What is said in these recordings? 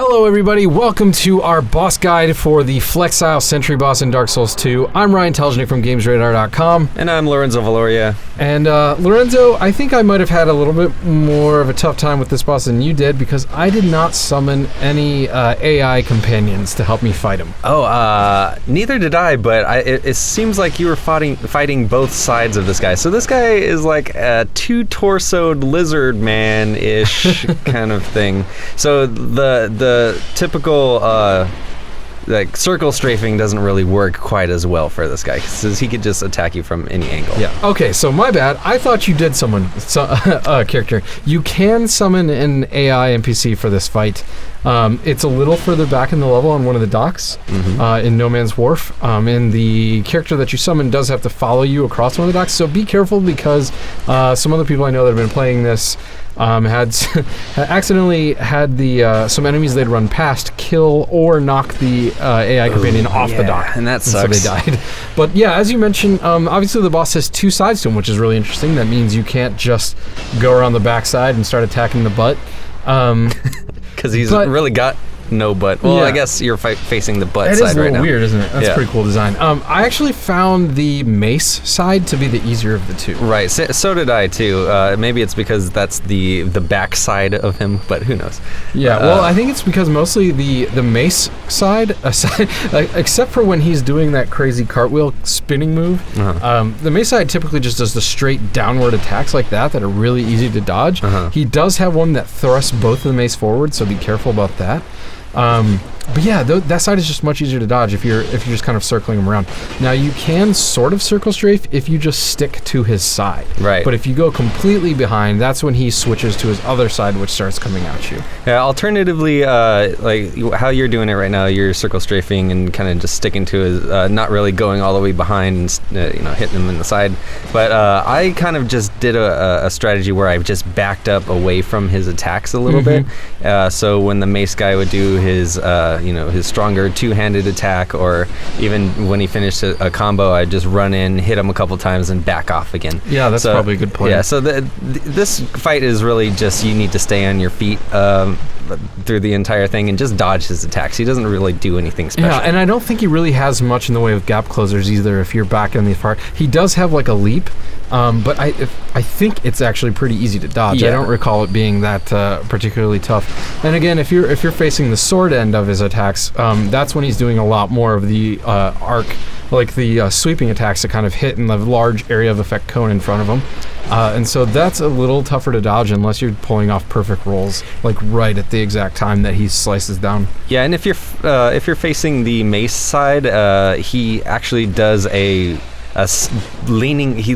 Hello everybody, welcome to our boss guide for the Flexile Sentry boss in Dark Souls 2. I'm Ryan Telgenik from GamesRadar.com. And I'm Lorenzo Valoria. And Lorenzo, I think I might have had a little bit more of a tough time with this boss than you did because I did not summon any AI companions to help me fight him. Oh, neither did I, but it seems like you were fighting both sides of this guy. So this guy is like a two-torsoed lizard man-ish kind of thing. So the typical like circle strafing doesn't really work quite as well for this guy because he could just attack you from any angle. Yeah. Okay, so my bad. I thought you did summon a character. You can summon an AI NPC for this fight. It's a little further back in the level on one of the docks in No Man's Wharf. And the character that you summon does have to follow you across one of the docks, so be careful because some other people I know that have been playing this had accidentally had some enemies they'd run past kill or knock the AI companion off the dock, and that sucks. So they died. But yeah, as you mentioned, obviously the boss has two sides to him, which is really interesting. That means you can't just go around the backside and start attacking the butt. Because he's really got no butt. Well, yeah. I guess you're facing the butt side right now. It is a little weird, isn't it? That's a pretty cool design. I actually found the mace side to be the easier of the two. Right, so did I too. Maybe it's because that's the back side of him, but who knows? Yeah, well, I think it's because mostly the mace side, except for when he's doing that crazy cartwheel spinning move, the mace side typically just does the straight downward attacks like that are really easy to dodge. He does have one that thrusts both of the mace forward, so be careful about that. But yeah, that side is just much easier to dodge if you're just kind of circling him around. Now you can sort of circle strafe if you just stick to his side. Right. But if you go completely behind, that's when he switches to his other side, which starts coming at you. Yeah. Alternatively, like how you're doing it right now, you're circle strafing and kind of just sticking to his, not really going all the way behind and hitting him in the side. But I kind of just did a strategy where I just backed up away from his attacks a little bit. So when the mace guy would do his his stronger two-handed attack, or even when he finished a combo, I'd just run in, hit him a couple times, and back off again. Yeah, that's probably a good plan. Yeah, so this fight is really just you need to stay on your feet through the entire thing and just dodge his attacks. He doesn't really do anything special. Yeah, and I don't think he really has much in the way of gap closers either if you're back in the far. He does have like a leap, but I think it's actually pretty easy to dodge. Yeah. I don't recall it being that particularly tough. And again, if you're facing the sword end of his attacks, that's when he's doing a lot more of the arc, like the sweeping attacks that kind of hit in the large area of effect cone in front of him. And so that's a little tougher to dodge unless you're pulling off perfect rolls, like right at the exact time that he slices down. Yeah, and if you're facing the mace side, he actually does he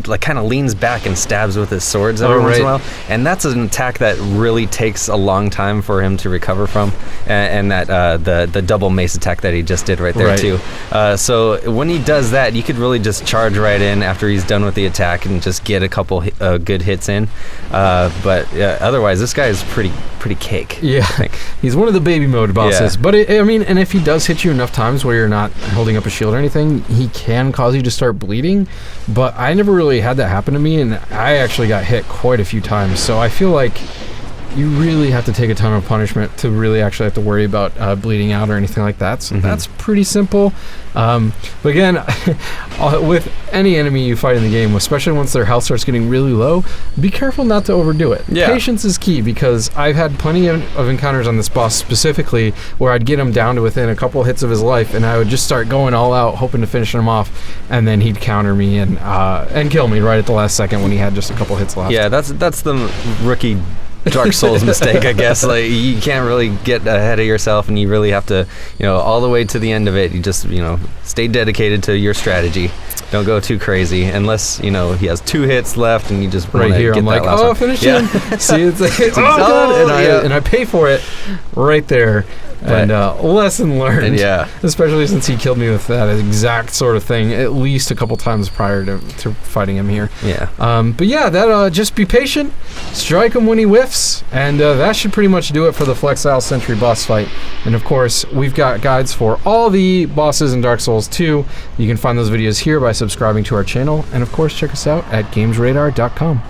like kind of leans back and stabs with his swords every once in a while, and that's an attack that really takes a long time for him to recover from, and that the double mace attack that he just did right there too. So when he does that, you could really just charge right in after he's done with the attack and just get a couple good hits in. But otherwise, this guy is pretty cake. Yeah, I think. He's one of the baby mode bosses. Yeah. But and if he does hit you enough times where you're not holding up a shield or anything, he can cause you to start bleeding. But I never really had that happen to me, and I actually got hit quite a few times. So I feel like you really have to take a ton of punishment to really actually have to worry about bleeding out or anything like that. So that's pretty simple. But again, with any enemy you fight in the game, especially once their health starts getting really low, be careful not to overdo it. Yeah. Patience is key, because I've had plenty of encounters on this boss specifically where I'd get him down to within a couple hits of his life, and I would just start going all out, hoping to finish him off, and then he'd counter me and kill me right at the last second when he had just a couple hits left. Yeah, that's the rookie Dark Souls mistake, I guess. Like, you can't really get ahead of yourself, and you really have to, all the way to the end of it. You just, stay dedicated to your strategy. Don't go too crazy, unless he has 2 hits left, and you just right here. I'm like, finish him. See, it's God, and I pay for it right there. And lesson learned. And yeah, especially since he killed me with that exact sort of thing at least a couple times prior to fighting him here. Yeah. But yeah, that just be patient, strike him when he whiffs, and that should pretty much do it for the Flexile Sentry boss fight. And of course, we've got guides for all the bosses in Dark Souls 2. You can find those videos here by subscribing to our channel, and of course, check us out at GamesRadar.com.